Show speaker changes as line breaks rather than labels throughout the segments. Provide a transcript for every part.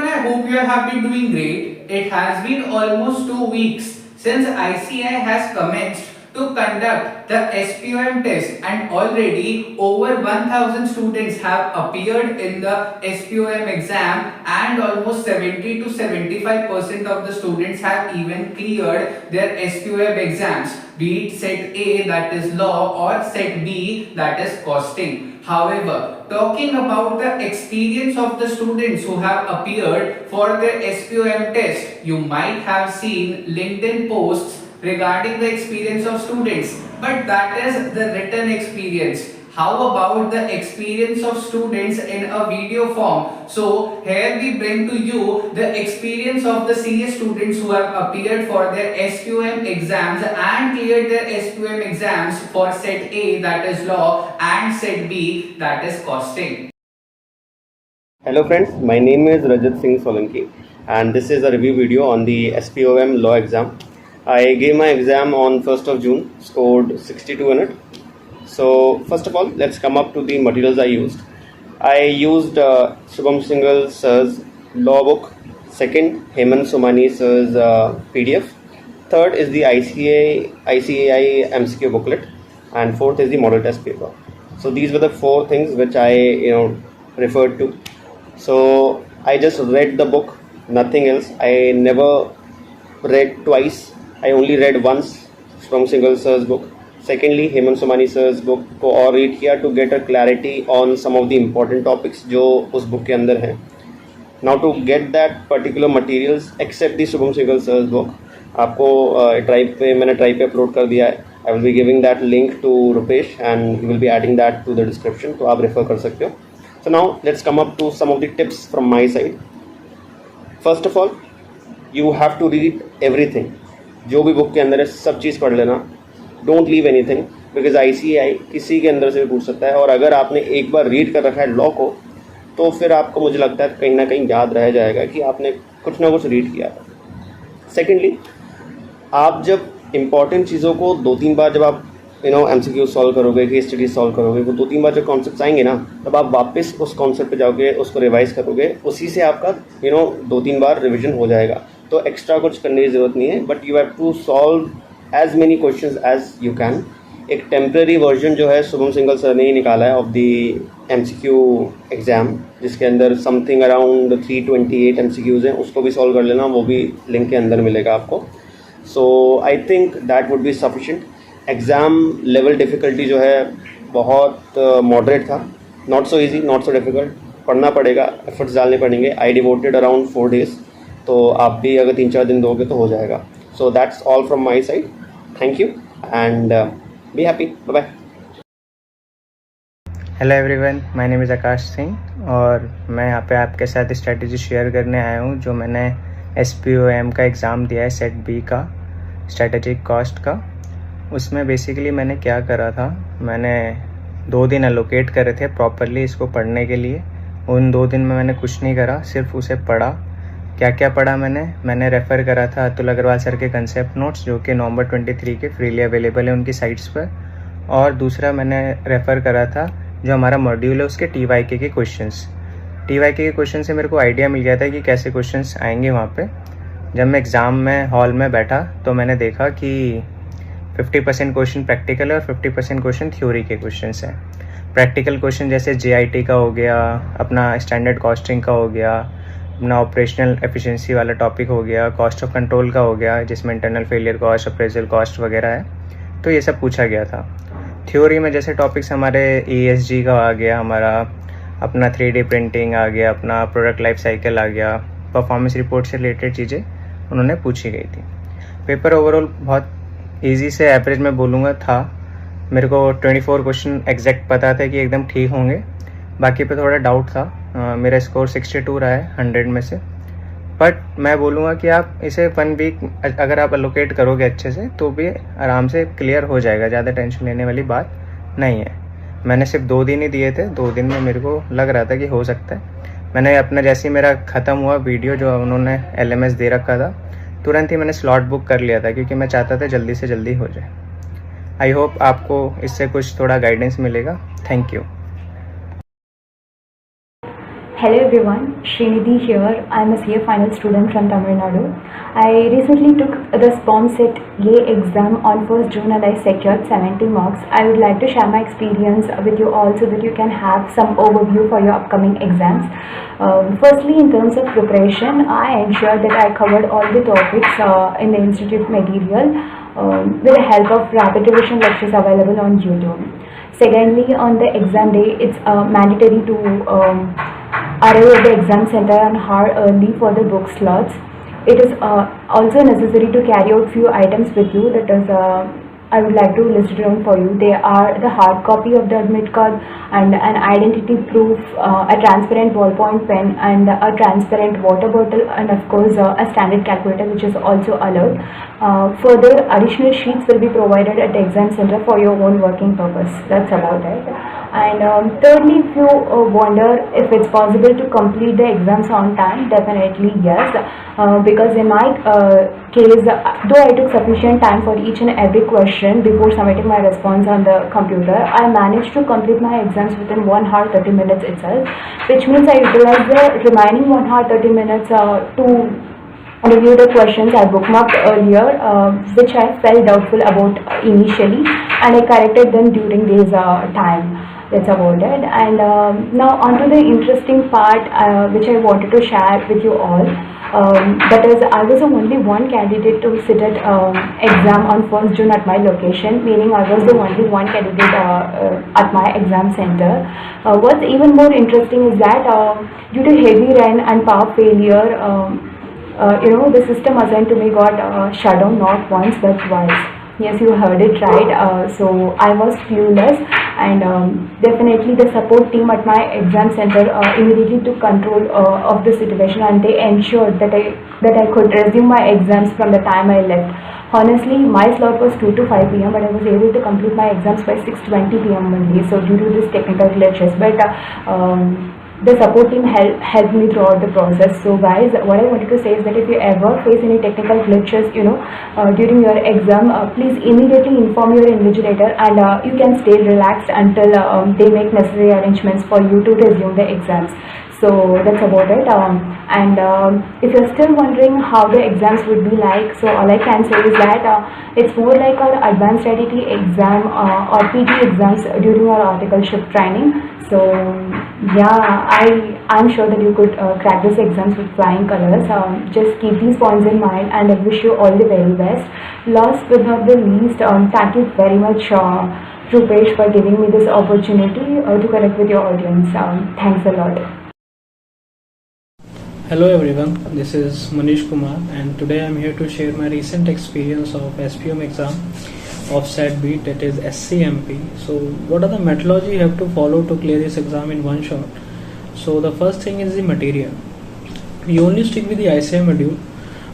I hope you have been doing great. It has been almost 2 weeks since ICI has commenced to conduct the SPOM test, and already over 1000 students have appeared in the SPOM exam, and almost 70 to 75% of the students have even cleared their SPOM exams, be it set A, that is law, or set B, that is costing. However, talking about the experience of the students who have appeared for their SPOM test, you might have seen LinkedIn posts regarding the experience of students, but that is the written experience. How about the experience of students in a video form? So here we bring to you the experience of the CS students who have appeared for their SPOM exams and cleared their SPOM exams for set A, that is law, and set B, that is costing.
Hello friends, my name is Rajat Singh Solanki and this is a review video on the SPOM law exam. I gave my exam on 1st of June, scored 62 in it. So first of all, let's come up to the materials I used. I used Shubham Singhal sir's law book. Second, Hemant Somani sir's PDF. Third is the ICAI MCQ booklet. And fourth is the model test paper. So these were the four things which I referred to. So I just read the book, nothing else. I never read twice. I only read once from Singhal sir's book. Secondly, Hemant Somani sir's book को और read किया to get a clarity on some of the important topics जो उस book के अंदर हैं. Now to get that particular materials except the Shubham Singhal sir's book, आपको मैंने Tribe पे upload कर दिया है. I will be giving that link to Rupesh and he will be adding that to the description, तो आप refer कर सकते हो. So now let's come up to some of the tips from my side. First of all, you have to read everything. जो भी book के अंदर है सब चीज़ पढ़ लेना. Don't leave anything because ICAI किसी के अंदर से भी पूछ सकता है, और अगर आपने एक बार रीड कर रखा है लॉ को तो फिर आपको मुझे लगता है कहीं ना कहीं याद रह जाएगा कि आपने कुछ ना कुछ रीड किया था. सेकेंडली, आप जब इम्पॉर्टेंट चीज़ों को 2-3 बार जब आप MCQ सॉल्व करोगे, केस स्टडी सॉल्व करोगे, वो 2-3 बार जब कॉन्सेप्ट आएंगे ना, तब आप वापस उस कॉन्सेप्ट पे जाओगे, उसको रिवाइज करोगे, उसी से आपका 2-3 बार रिविजन हो जाएगा. तो एक्स्ट्रा कुछ करने की ज़रूरत नहीं है, but you have to solve as many questions as you can. एक टेम्प्रेरी वर्जन जो है शुभम सिंघल सर ने ही निकाला है ऑफ द MCQ एग्ज़ाम, जिसके अंदर समथिंग अराउंड 328 MCQs हैं, उसको भी सॉल्व कर लेना, वो भी लिंक के अंदर मिलेगा आपको. So I think that would be sufficient. Exam level difficulty जो है बहुत मॉडरेट था, not so easy, not so difficult. पढ़ना पड़ेगा, एफर्ट्स डालने पड़ेंगे. आई डिवोटेड अराउंड 4 days, तो आप भी अगर 3-4 दिन दोगे तो हो जाएगा. So that's all from my side. Thank you and be happy. Bye bye.
Hello everyone, my name is Akash Singh और मैं यहाँ पे आपके साथ स्ट्रैटेजी शेयर करने आया हूँ जो मैंने SPOM का एग्ज़ाम दिया है, सेट बी का, स्ट्रैटेजिक कॉस्ट का. उसमें बेसिकली मैंने क्या करा था, मैंने 2 दिन एलोकेट करे थे प्रॉपरली इसको पढ़ने के लिए. उन 2 दिन में मैंने कुछ नहीं करा, सिर्फ उसे पढ़ा. क्या क्या पढ़ा मैंने रेफ़र करा था अतुल अग्रवाल सर के कंसेप्ट नोट्स जो कि नवंबर 23 के फ्रीली अवेलेबल है उनकी साइट्स पर. और दूसरा मैंने रेफ़र करा था जो हमारा मॉड्यूल है उसके TYK के क्वेश्चंस. TYK के क्वेश्चन से मेरे को आइडिया मिल गया था कि कैसे क्वेश्चंस आएंगे वहाँ पे. जब मैं एग्ज़ाम में हॉल में बैठा तो मैंने देखा कि 50% क्वेश्चन प्रैक्टिकल है और 50% क्वेश्चन थ्योरी के क्वेश्चन हैं. प्रैक्टिकल क्वेश्चन जैसे JIT का हो गया, अपना स्टैंडर्ड कॉस्टिंग का हो गया, अपना ऑपरेशनल एफिशिएंसी वाला टॉपिक हो गया, कॉस्ट ऑफ कंट्रोल का हो गया जिसमें internal failure cost, appraisal cost वगैरह है, तो ये सब पूछा गया था. थ्योरी में जैसे टॉपिक्स हमारे ESG का आ गया, हमारा अपना 3D प्रिंटिंग आ गया, अपना प्रोडक्ट लाइफ साइकिल आ गया, परफॉर्मेंस रिपोर्ट से रिलेटेड चीज़ें उन्होंने पूछी गई थी. पेपर ओवरऑल बहुत ईजी से एवरेज में बोलूँगा था. मेरे को 24 क्वेश्चन एग्जैक्ट पता था कि एकदम ठीक होंगे, बाकी पे थोड़ा डाउट था. मेरा स्कोर 62 रहा है 100 में से. बट मैं बोलूँगा कि आप इसे 1 वीक अगर आप एलोकेट करोगे अच्छे से तो भी आराम से क्लियर हो जाएगा, ज़्यादा टेंशन लेने वाली बात नहीं है. मैंने सिर्फ 2 दिन ही दिए थे, 2 दिन में मेरे को लग रहा था कि हो सकता है. मैंने अपना जैसे ही मेरा ख़त्म हुआ वीडियो जो उन्होंने LMS दे रखा था, तुरंत ही मैंने स्लॉट बुक कर लिया था क्योंकि मैं चाहता था जल्दी से जल्दी हो जाए. आई होप आपको इससे कुछ थोड़ा गाइडेंस मिलेगा. Thank you.
Hello everyone, Srinidhi here. I'm a CA final student from Tamil Nadu. I recently took the SPOM Set A exam on 1st June and I secured 70 marks. I would like to share my experience with you all so that you can have some overview for your upcoming exams. Firstly, in terms of preparation, I ensured that I covered all the topics in the institute material with the help of rapid revision lectures available on YouTube. Secondly, on the exam day, it's mandatory to arrive at the exam center an hour early for the book slots. It is also necessary to carry out few items with you. That is, I would like to list it down for you. They are the hard copy of the admit card and an identity proof, a transparent ballpoint pen and a transparent water bottle, and of course a standard calculator which is also allowed. Further, additional sheets will be provided at the exam center for your own working purpose. That's about it. And thirdly, if you wonder if it's possible to complete the exams on time, definitely yes, because in my case, though I took sufficient time for each and every question before submitting my response on the computer, I managed to complete my exams within 1 hour 30 minutes itself, which means I utilized the remaining 1 hour 30 minutes to review the questions I bookmarked earlier, which I felt doubtful about initially, and I corrected them during this time. That's about it. And now on to the interesting part which I wanted to share with you all. That is, I was the only one candidate to sit at exam on 1st June at my location, meaning I was the only one candidate at my exam center. What's even more interesting is that due to heavy rain and power failure, the system assigned to me got shut down not once but twice. Yes, you heard it right. So I was clueless, and definitely the support team at my exam center immediately took control of the situation, and they ensured that I could resume my exams from the time I left. Honestly, my slot was 2 to 5 p.m. but I was able to complete my exams by 6:20 p.m. only. So due to this technical glitches, but the support team helped me throughout the process. So guys, what I wanted to say is that if you ever face any technical glitches, during your exam, please immediately inform your invigilator, and you can stay relaxed until they make necessary arrangements for you to resume the exams. So that's about it. If you're still wondering how the exams would be like, so all I can say is that it's more like our advanced identity exam or PT exams during our articleship training. So yeah, I'm sure that you could crack these exams with flying colors. Just keep these points in mind, and I wish you all the very best. Last but not the least, thank you very much, Rupesh, for giving me this opportunity to connect with your audience. Thanks a lot.
Hello everyone, this is Manish Kumar, and today I am here to share my recent experience of SPM exam of Set B, that is SCMP. So what are the methodology you have to follow to clear this exam in one shot? So the first thing is the material. We only stick with the ICI module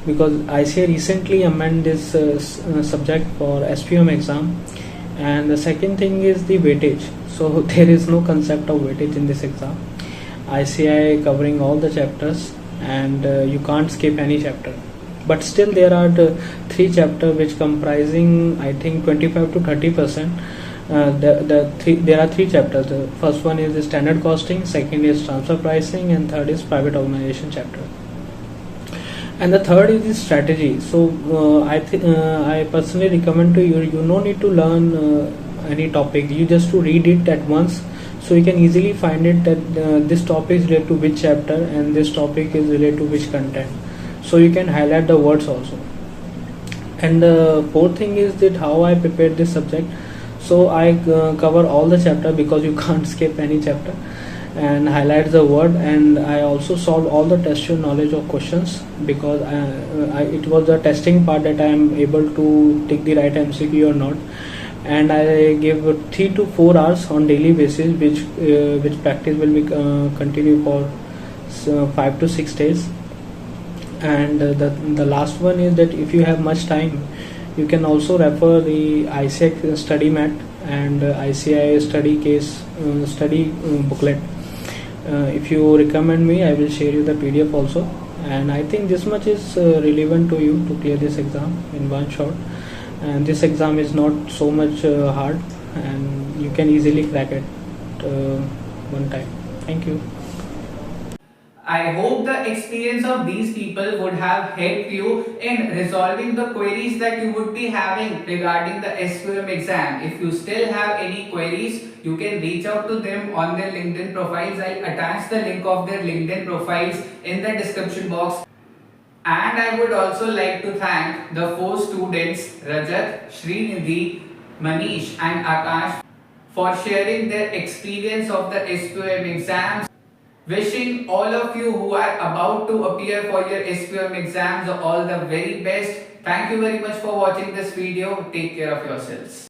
because ICI recently amended this subject for SPM exam. And the second thing is the weightage. So there is no concept of weightage in this exam. ICI covering all the chapters, and you can't skip any chapter, but still there are the 3 chapters which comprising I think 25 to 30%. There are 3 chapters. The first one is the standard costing, second is transfer pricing, and third is private organization chapter, and the third is the strategy. So I personally recommend to you no need to learn any topic, you just to read it at once. So you can easily find it that this topic is related to which chapter and this topic is related to which content. So you can highlight the words also. And the fourth thing is that how I prepared this subject. So I cover all the chapter because you can't skip any chapter, and highlight the word. And I also solved all the test your knowledge of questions because it was the testing part that I am able to take the right MCQ or not. And I give 3 to 4 hours on daily basis, which practice will be continue for 5 to 6 days. And the last one is that if you have much time, you can also refer the ICI study mat and ICI study case study booklet. If you recommend me, I will share you the PDF also. And I think this much is relevant to you to clear this exam in one shot. And this exam is not so much hard, and you can easily crack it one time. Thank you.
I hope the experience of these people would have helped you in resolving the queries that you would be having regarding the SQM exam. If you still have any queries, you can reach out to them on their LinkedIn profiles. I'll attach the link of their LinkedIn profiles in the description box. And I would also like to thank the 4 students Rajat, Srinidhi, Manish and Akash for sharing their experience of the SQM exams. Wishing all of you who are about to appear for your SQM exams all the very best. Thank you very much for watching this video. Take care of yourselves.